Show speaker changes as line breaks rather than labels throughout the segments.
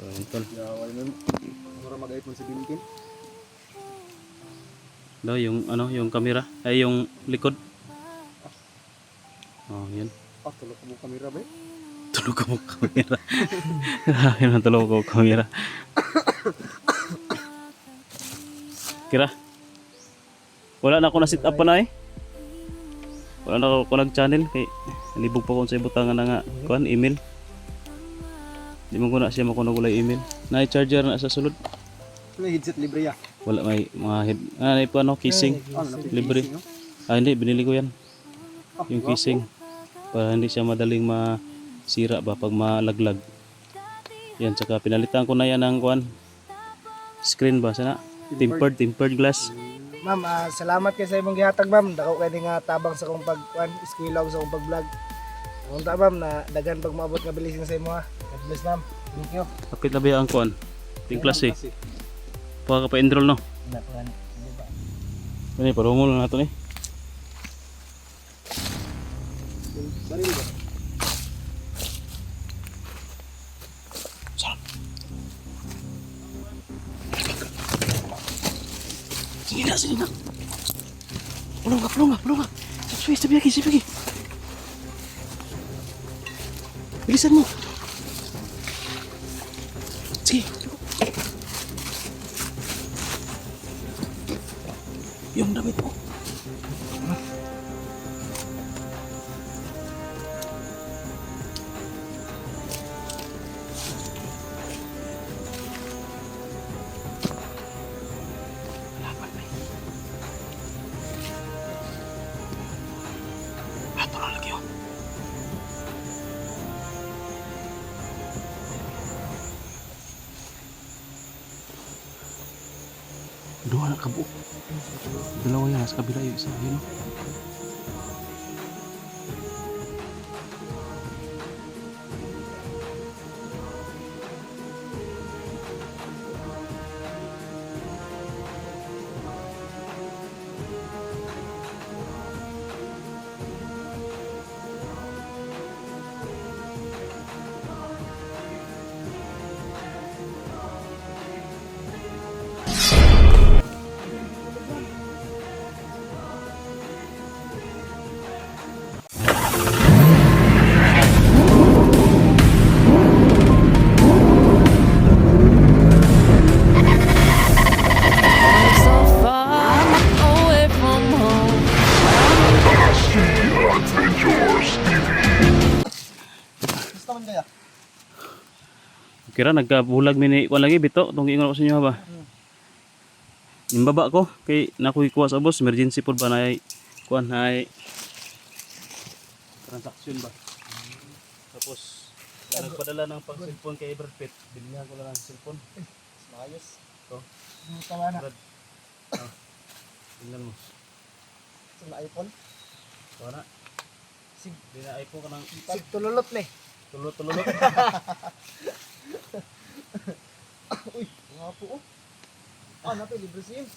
So, yun tol.
Yaway nun. Mura mag-iPhone 17.
Daw yung ano, yung camera, ay yung likod. Oh, yun.
Ah, tulog mo kamera ba?
Tulog ko camera. Grabe na tulog ko camera. Kira. Wala na ako na sit up pa na eh. Wala na ako nag-channel kay libog pa ko sa ibutangan na nga kuan email. Di mo ko na siya makunagulay email. Na charger na sa sulod.
May headset libre ya.
Wala may mga head. May pa ano kissing. Libre. Ah hindi binili ko yan. Yung kissing para hindi siya madaling masira ba pag malaglag. Yan saka pinalitan ko na yan ng kuan screen ba sana tempered glass.
Ma'am, salamat kayo sa imong gihatag ma'am. Dako kay nga tabang sa kong pag eskwela sa kong pag-vlog. Unta ma'am na daghan pag maabot nga bilising sa imo ha. God bless ma'am. Thank you.
Kapit na ba ang kuan? Ting class eh. Paka pa enroll no. Ini parungol na nato ni.
Sarili ba?
Sige na. Pulong ka. Sabi lagi. Bilisan mo. Sige. Yung damit mo. Ato na lagi yun. Dua na kabuo. Dalawa yan, sa kabila yung isa. Yun o.
So far away from home.
Gusto man kaya?
Kira nagkabulag mini kuan lagi bito tong ingon ko sa inyo ba. Yung baba ko kay nakuy kuha sa boss emergency pod ba na kuan hay transaction ba. Tapos nagpadala ng pang cellphone kay Everpet. Bilhan ko lang ng cellphone.
Maayos.
To.
Tawa na.
Brad. Tingnan mo.
Sa na iPhone.
Wala.
Sig
Di na iPhone ka ng
sig tululot ni.
tulot.
Uy, nga po oh. Ah, nato libre SIM.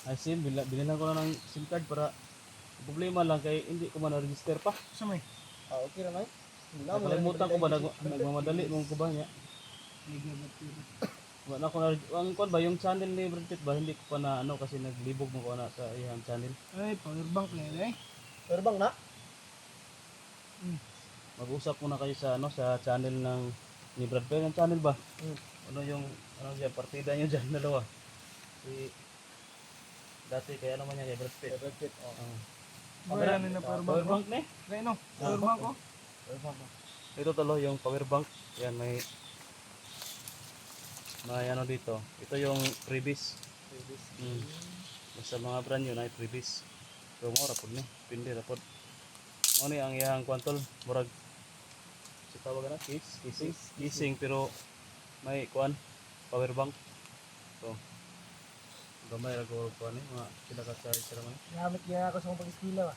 Ay SIM, bilhan ko lang ng SIM card para problema lang kay hindi ko man na-register pa.
Sa may.
Ah, okay ra na.
Nakalimutan ko ba nagmamadali mong ko ba niya? Wala ko na ang kon ba yung channel ni Bridget ba hindi ko pa na ano kasi naglibog mo ko na sa iyang channel.
Ay, power bank na eh.
Pero bang na?
Mag-usap muna kayo sa ano sa channel ng ni Brad Pitt, yung channel ba? Ano yung ano diyan partida niyo diyan dalawa. Si dati kaya ano man niya kay Brad Pitt.
Everpet. Oh.
Wala na power
Power
bank.
bank ni.
Kaya no, power bank ko.
Ito talo yung power bank. Yan may ano dito. Ito yung freebies. Basta mga brand yun ay freebies. So mo rapod ni. Pindi rapod. Mo ni ang iyang kwantol murag sa tawag na casing pero may kuan power bank. So gamay ra ko kuan ni mga sila ka charge ra man.
Gamit niya ako sa kong pag-eskwela ba.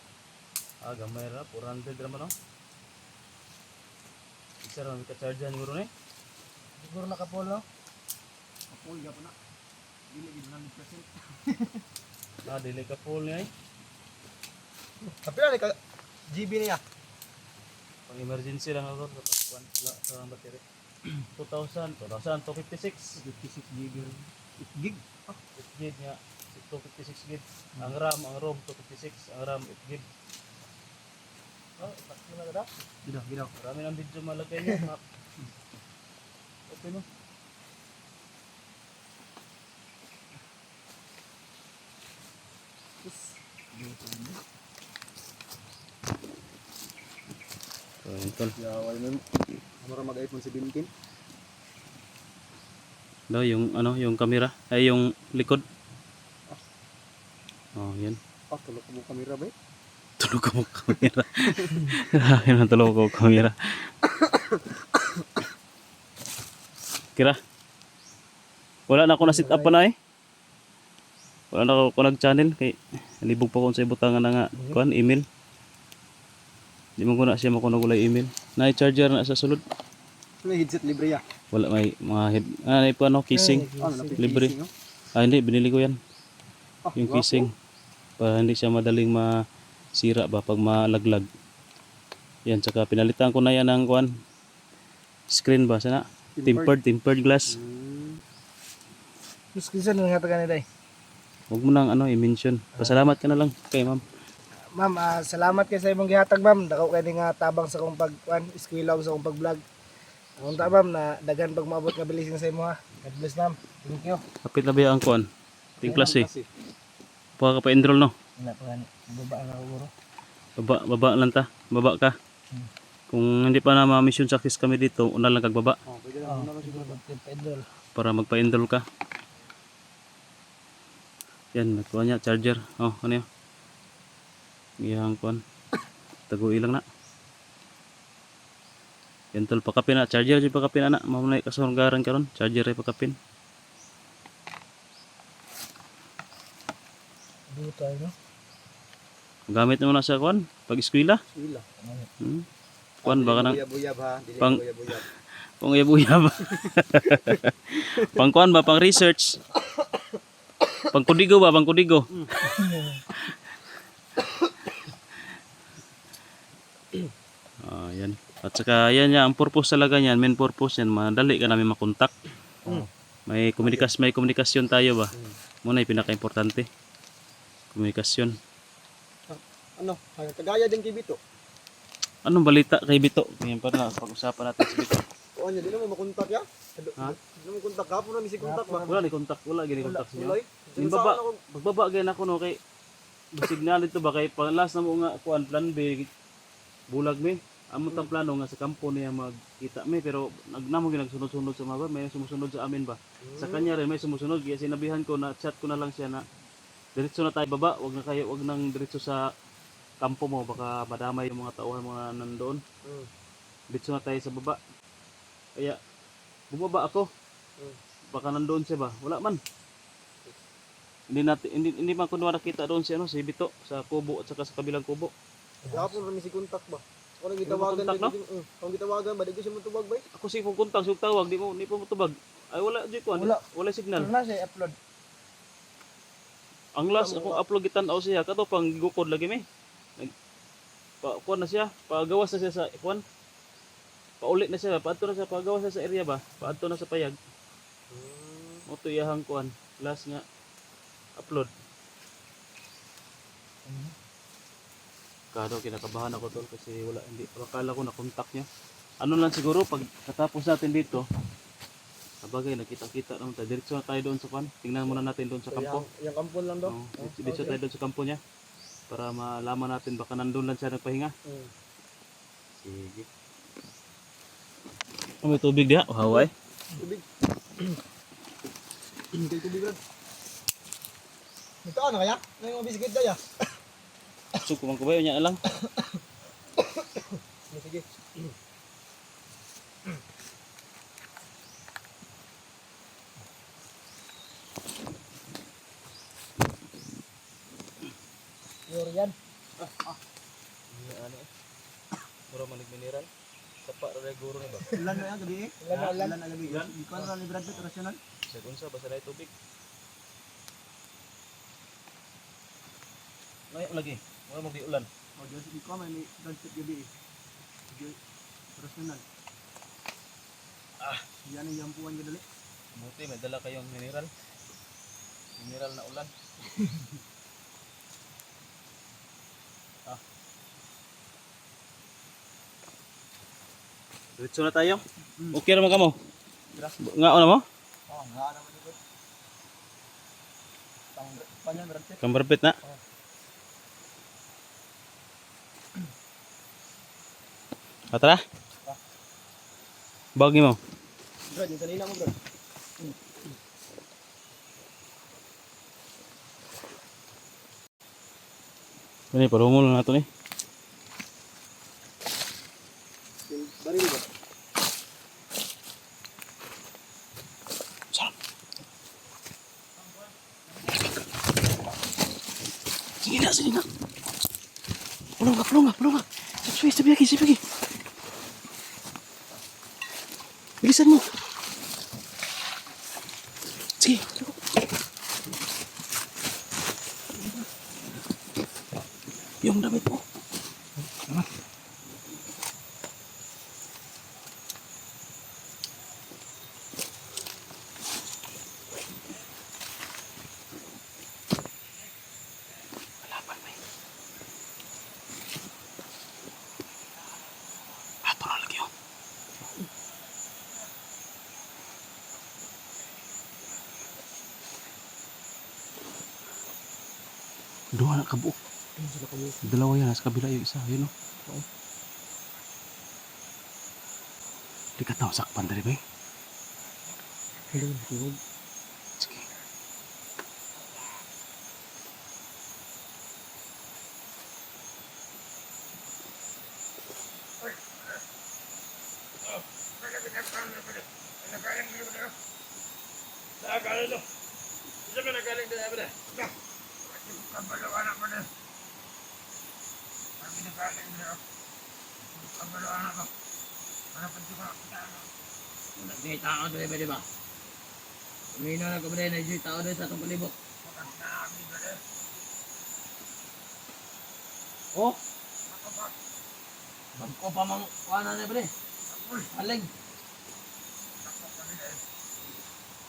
Gamay ra 400 ra man no. Isa ra ka charge ni guro ni.
Siguro nakapolo.
Full ya pa na. Dili gid 100%.
Dili ka full ni ay.
Kapila ni ka GB niya.
Pang emergency lang ako sa pagkuan sa battery. 2,000, 256.
56 gig. 8 gig.
8 gig nga. 256 gig. Ang ROM 256, ang RAM 8 gig.
Oh, sakto na kada.
Ginaw.
Marami ng video malagay niya. Okay no? So, yun tol.
Yaway mo. Mura mag-iPhone 17.
Daw yung ano, yung camera, ay yung likod. Oh, yan.
Tulog mo kamera ba?
Tulog ko camera. Grabe na tulog ko camera. Kira. Wala na ako na sit up pa na eh. Wala na ako nag-channel kay libog pa ko sa ibutangan na nga kuan email. Di mo ko na siya makunagulay email. Na charger na sa sulod.
May headset libre ya.
Wala may mga head. May pa ano casing. Libre. Ah hindi, binili ko yan. Yung casing. Para hindi siya madaling masira ba pag malaglag. Yan, tsaka pinalitan ko na yan ng kuan. Screen ba sana? Tempered glass.
Mas kinsa na nga taga day.
Huwag mo nang ano i-mention. Pasalamat ka na lang kay ma'am.
Ma'am, salamat kay sa imong gihatag ma'am. Dako kay nga tabang sa akong pag-kuan, eskwelaw sa akong pag-vlog. Ang ta ma'am na dagan pag maabot nga blessing sa imo ha. God bless ma'am. Thank you.
Kapit na ba ang kuan? Ting klase. Puha ka pa enroll no?
Wala pa gani. Baba na ako bro.
Baba lang ta. Baba ka. Kung hindi pa na ma-mission success kami dito, una lang kagbaba
Pwede lang na siguro.
Pedal.
para magpa-enroll ka. Yan, nagkuha niya charger. Oh, ano yun? Iyang kuan. Tagu'i lang na. Yan tol, pakapin na. Charger yung pakapin na. Mamunay kasurgaran karon. Charger ay pakapin.
Dito tayo no.
Gamit mo na sa kuan pag eskwela.
Sila.
Kuan baka nang
Buyab ha. Dili
Pang-
buyab.
pang uyab-uyab. Pang kuan ba, pang research. Pang kudigo ba, pang kudigo. Yan. At saka yan ang purpose talaga niyan, main purpose yan, madali ka namin makontak. May komunikasyon tayo ba? Muna yung pinaka-importante. Komunikasyon.
Ano? Kagaya din kay Bito.
Anong balita kay Bito? Ngayon pa na pag-usapan natin si Bito.
O anya, di na mo makontak ya?
Ha?
Di na mo kontak. Kapon na misi kontak ba?
Wala ni kontak, wala gini kontak sa inyo.
Wala.
Yung baba, pagbaba ganyan ako no kay signal ito ba kay panglas na mo nga kuan plan B bulag mi. Amo tang plano nga sa kampo niya magkita mi pero nagnamo ginagsunod-sunod sa mga may sumusunod sa amin ba. Sa kanya rin may sumusunod kaya sinabihan ko na chat ko na lang siya na diretso na tayo baba, wag na kayo wag nang diretso sa kampo mo baka madamay yung mga tauhan mga nandoon. Diretso na tayo sa baba. Kaya bumaba ako. Baka nandoon siya ba? Wala man. Hindi man kuno nakita doon si ano si Bito sa kubo at saka sa kabilang kubo.
Kapon na misi kontak ba? Kung gitawagan
kontak, no?
Kung gitawagan ba di ko siya motubag ba?
Ako si kung kuntang sug tawag di mo tubag. Ay wala jud ko. Wala signal.
Ano na siya upload?
Ang last akong upload gitan-aw siya kato pang gukod lagi mi. Kuan na siya, pagawas na siya sa kuan. Paulit na siya, paadto na siya pagawas na sa area ba? Paadto na sa payag. Mo to iyahang kuan. Last nga upload. Kado kinakabahan ako tol kasi wala hindi akala ko na contact niya. Ano lang siguro pag katapos natin dito. Sabagay nakita-kita naman tayo. Diretso na tayo doon sa pan. Tingnan muna natin doon sa kampo.
Yung kampon lang daw.
Diretso tayo doon sa kampo niya para malaman natin baka nandun lang siya nagpahinga. Sige. May tubig diha. Haway.
Tubig. Kay tubig ran. Ito ano kaya? May mga bisikit daya.
So kumang kubayo niya lang.
Sige.
Pure yan.
Mura manig mineral. Sapa ra guro ni ba?
Ulan na yan gabi eh.
Ulan.
Na gabi. Ikaw na ni Brad Pitt rational.
Sa unsa basta na tubig. Ngayon lagi. Mura mag di ulan.
O Diyos, ikaw may Brad Pitt gabi eh. Sige. Rational.
Yan ang jampuan ko dali.
Buti may dala kayong mineral. Mineral na ulan. Diretso na tayo. Okay naman ka mo? Nga na mo?
Oh, nga naman ito. Panyan, Brad.
Kambarpit na. Tara. Bagi mo.
Brad, yung kanina mo, Brad.
Ini parumul na ito ni.
Baril ba?
Sige na. Pulong ka. Sabi lagi. Bilisan mo. Sige. Yung damit mo. Kalaban mo eh. Ato na lagi yun. Dua na kabuok. Dalawa yan, nasa kabila yung isa, yun o. Di ka tao sakpan dari ba eh? Sige.
May tao doon ba, di ba? Umino na ko ba na yung tao doon sa itong palibot? Oh? Bangko pa mang kuhanan na ba di? Aling.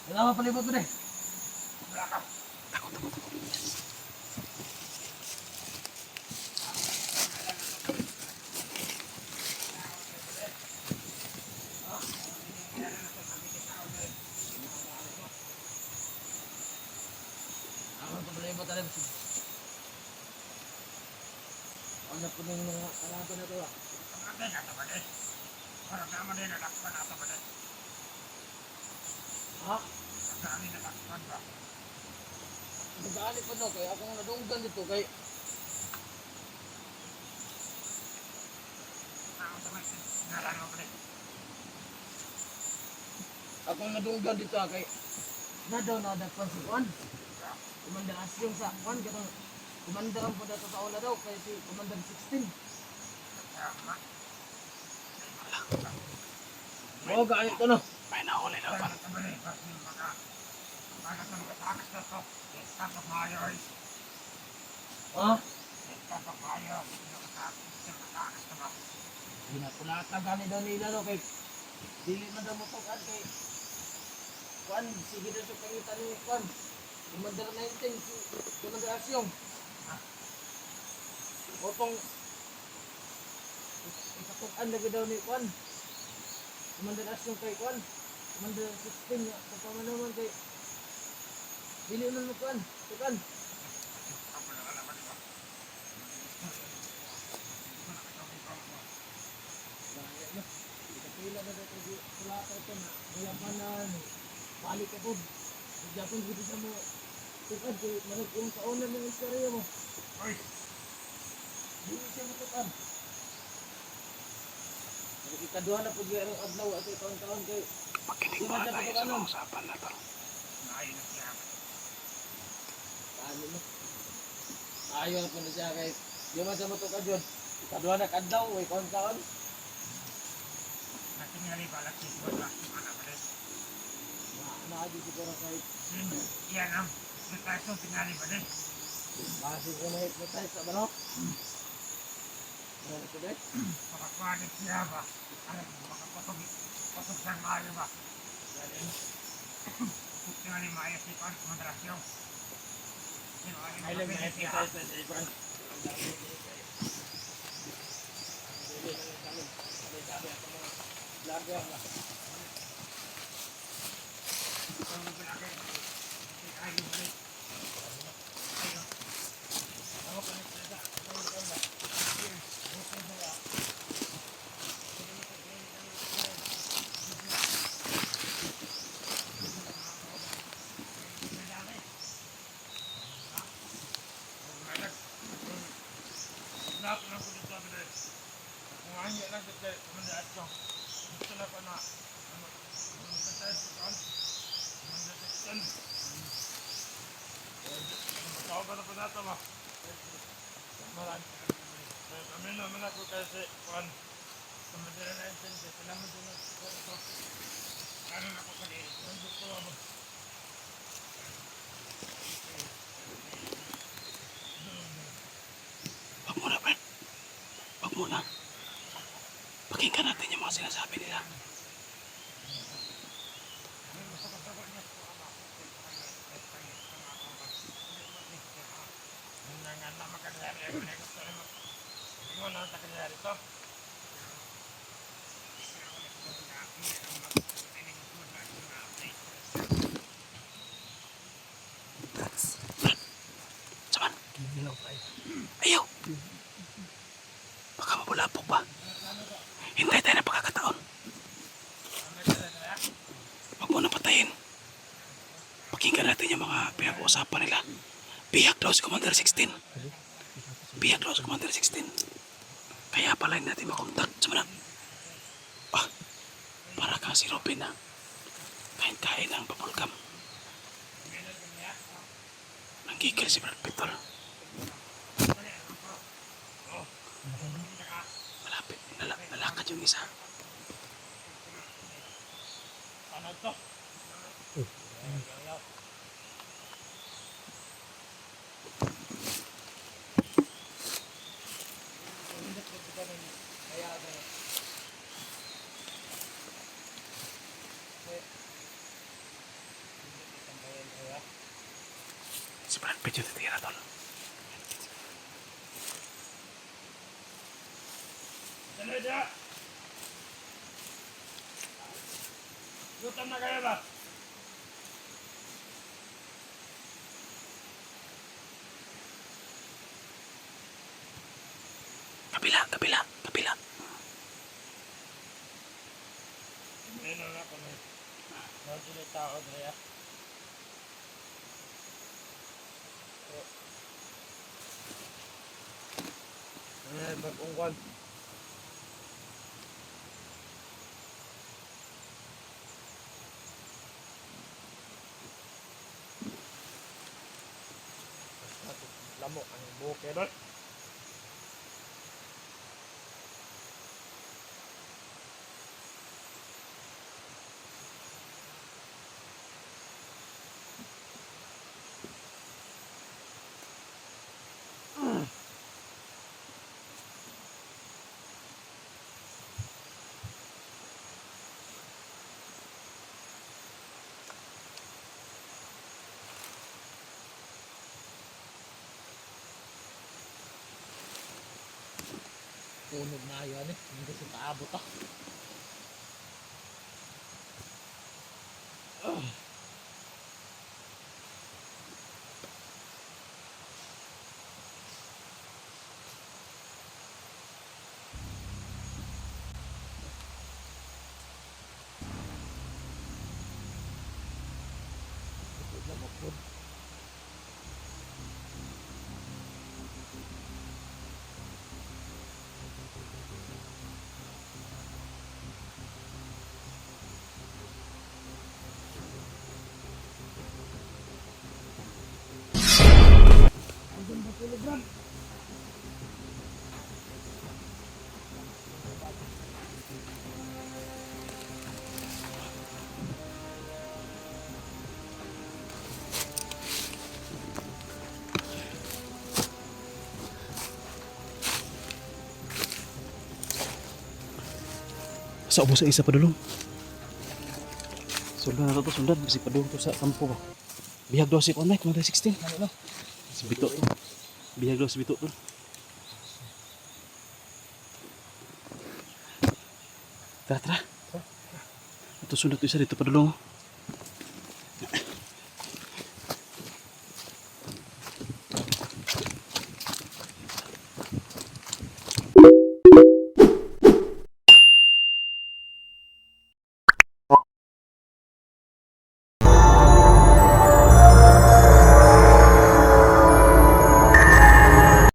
Wala pa palibot ba di? Ano pa palibot na rin? Ano po ng mga alato na ito ba? Ha? Nagaani pa no, kaya ako nadunggan dito kay akong nadunggan dito kay na daw na dagpan si Juan. Commander Asyong sa Juan katong commander ang po dato sa ola daw kay si Commander 16. Oh, gaano ito no?
May nahuli na pa.
Ha? Pinapulata gani daw nila no kay dili man daw mo tukan kay Juan, sige daw sa pangitan ni Juan. Commander 19 si Commander Asyong. Otong ikatukan lagi daw ni Juan. Commander Asyong kay Juan. Commander 16 ya sa pamanaman kay dili man mo Juan. Tukan. Pila na dito di sulata ito na mayapanan balik ka po Japon gitu sa mo tukan kay manag yung kaunan ng istorya mo dili siya mo tukan ikaduha na po yung adlaw at taon-taon kay
Makinig muna tayo sa mga usapan na to.
ano mo ayaw na po na siya kay di man siya mo tukan yun ikaduha na kadlaw ay taon-taon Naadi siguro kay Masih ko na hypnotize sa balok. Ano ito dahil? Ay, lang yung exercise na sa iban.
Wag muna, Ben. Wag muna. Pakinggan natin yung mga sinasabi nila. Saman? Ayaw. Baka mabulapok pa. Hintay tayo ng pagkakataon. Huwag mo na patayin. Pakinggan natin yung mga pinag-uusapan nila. Biyak daw si Commander 16. Biyak daw si Commander 16. Kaya pala hindi natin makontak. Samanang. Ah, para kang si Robin na kain-kain ng pampulgam. Nanggigil si Brad Pitt. Malapit. Nalakad yung isa. Si Brad Pitt yung titira doon.
Lutan na kayo ba?
Kabila.
Meron na kami. Meron sila tao na bagong lamok ang buke doon. Tunog na yan eh. Hindi kasi paabot ah.
Sa ubo sa isa pa dulong. Sundan na to, sundan. Kasi padung to sa kampo ba. Bihag daw si Konay, Konay 16.
Ano no?
Si Bito to. Bihag daw si Bito to. Tara, tara. Ito sundan to isa dito padulong.